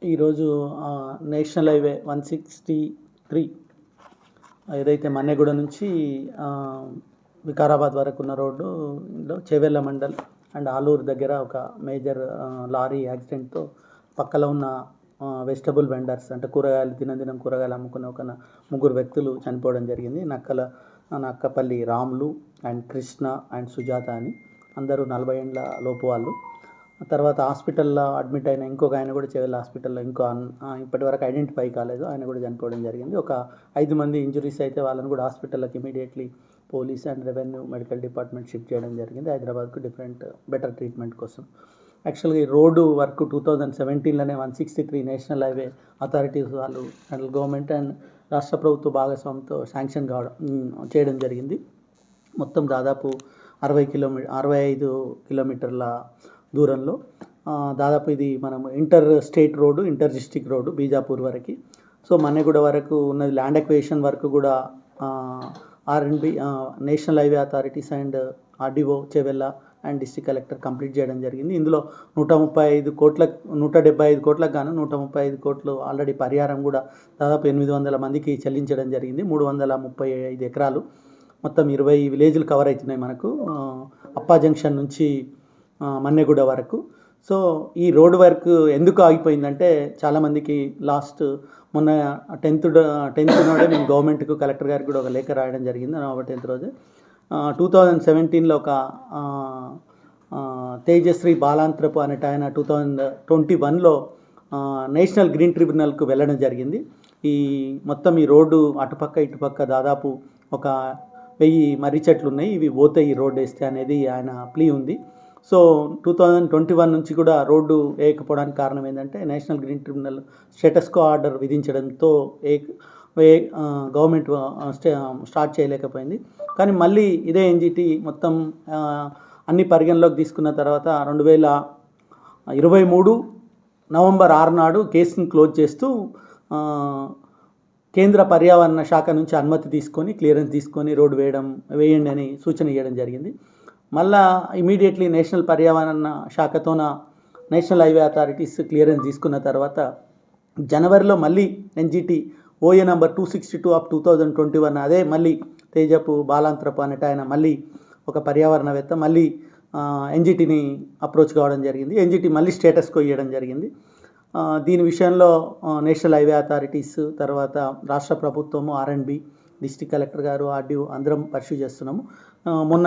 ఈరోజు national highway 163 ఏదైతే మన్నెగూడ నుంచి వికారాబాద్ వరకు ఉన్న రోడ్డులో చేవెళ్ళ మండల్ అండ్ ఆలూరు దగ్గర ఒక మేజర్ లారీ యాక్సిడెంట్తో పక్కలో ఉన్న వెజిటబుల్ వెండర్స్ అంటే కూరగాయలు దినం కూరగాయలు అమ్ముకునే ఒక ముగ్గురు వ్యక్తులు చనిపోవడం జరిగింది. నక్కపల్లి రాములు అండ్ కృష్ణ అండ్ సుజాత అని అందరూ 40 ఏళ్ళ లోపు వాళ్ళు. తర్వాత హాస్పిటల్లో అడ్మిట్ అయిన ఇంకొక ఆయన కూడా చేవెళ్ళ హాస్పిటల్లో ఇప్పటి వరకు ఐడెంటిఫై కాలేదు, ఆయన కూడా చనిపోవడం జరిగింది. ఒక 5 మంది ఇంజురీస్ అయితే వాళ్ళని కూడా హాస్పిటల్లోకి immediately police and revenue medical department shift చేయడం జరిగింది హైదరాబాద్కు బెటర్ ట్రీట్మెంట్ కోసం. యాక్చువల్గా ఈ రోడ్డు వర్క్ 2017లోనే 163 నేషనల్ హైవే అథారిటీస్ వాళ్ళు సెంట్రల్ గవర్నమెంట్ అండ్ రాష్ట్ర ప్రభుత్వ భాగస్వామ్యంతో శాంక్షన్ చేయడం జరిగింది. మొత్తం దాదాపు 65 కిలోమీటర్ల దూరంలో దాదాపు ఇది మనం inter state road, inter district road Bijapur వరకు. సో మన్నెగూడ వరకు ఉన్నది ల్యాండ్ అక్విజిషన్ వరకు కూడా ఆర్ఎండ్బి national highway authorities and RDO Chevella and district collector complete చేయడం జరిగింది. ఇందులో 175 కోట్లకు గాను 135 కోట్లు ఆల్రెడీ పరిహారం కూడా దాదాపు 800 మందికి చెల్లించడం జరిగింది. 335 ఎకరాలు మొత్తం 20 విలేజ్లు కవర్ అవుతున్నాయి మనకు అప్పా జంక్షన్ నుంచి మన్నెగూడ వరకు. సో ఈ రోడ్ వర్క్ ఎందుకు ఆగిపోయిందంటే చాలామందికి మొన్న 10th నాడే మేము గవర్నమెంట్కు కలెక్టర్ గారికి కూడా ఒక లేఖ రాయడం జరిగింది. నవంబర్ 10th రోజు 2017లో ఒక తేజశ్రీ బాలాంత్రపు అనేట ఆయన 2021లో నేషనల్ గ్రీన్ ట్రిబ్యునల్కు వెళ్ళడం జరిగింది. మొత్తం ఈ రోడ్డు అటుపక్క ఇటుపక్క దాదాపు ఒక 1000 మర్రి చెట్లు ఉన్నాయి, ఇవి పోతే ఈ రోడ్డు వేస్తే అనేది ఆయన ప్లీ ఉంది. సో 2021 నుంచి కూడా రోడ్డు వేయకపోవడానికి కారణం ఏంటంటే national green tribunal status quo order విధించడంతో గవర్నమెంట్ స్టార్ట్ చేయలేకపోయింది. కానీ మళ్ళీ ఇదే ఎన్జిటి మొత్తం అన్ని పరిగణలోకి తీసుకున్న తర్వాత 2023 నవంబర్ 6 నాడు కేసును క్లోజ్ చేస్తూ కేంద్ర పర్యావరణ శాఖ నుంచి అనుమతి తీసుకొని క్లియరెన్స్ తీసుకొని రోడ్డు వేయండి అని సూచన ఇవ్వడం జరిగింది. మళ్ళా ఇమీడియట్లీ నేషనల్ పర్యావరణ శాఖతోన నేషనల్ హైవే అథారిటీస్ క్లియరెన్స్ తీసుకున్న తర్వాత జనవరిలో మళ్ళీ ఎన్జిటి ఓఏ నంబర్ 262 ఆఫ్ 2021 అదే మళ్ళీ తేజపు బాలాంత్రపు అనేట ఆయన మళ్ళీ ఒక పర్యావరణవేత్త మళ్ళీ ఎన్జిటిని అప్రోచ్ కావడం జరిగింది. ఎన్జిటి మళ్ళీ స్టేటస్ కో ఇవ్వడం జరిగింది. దీని విషయంలో నేషనల్ హైవే అథారిటీస్ తర్వాత రాష్ట్ర ప్రభుత్వము ఆర్ఎండ్బి డిస్ట్రిక్ట్ కలెక్టర్ గారు ఆర్డీఓ అందరం పర్స్యూ చేస్తున్నాము. మొన్న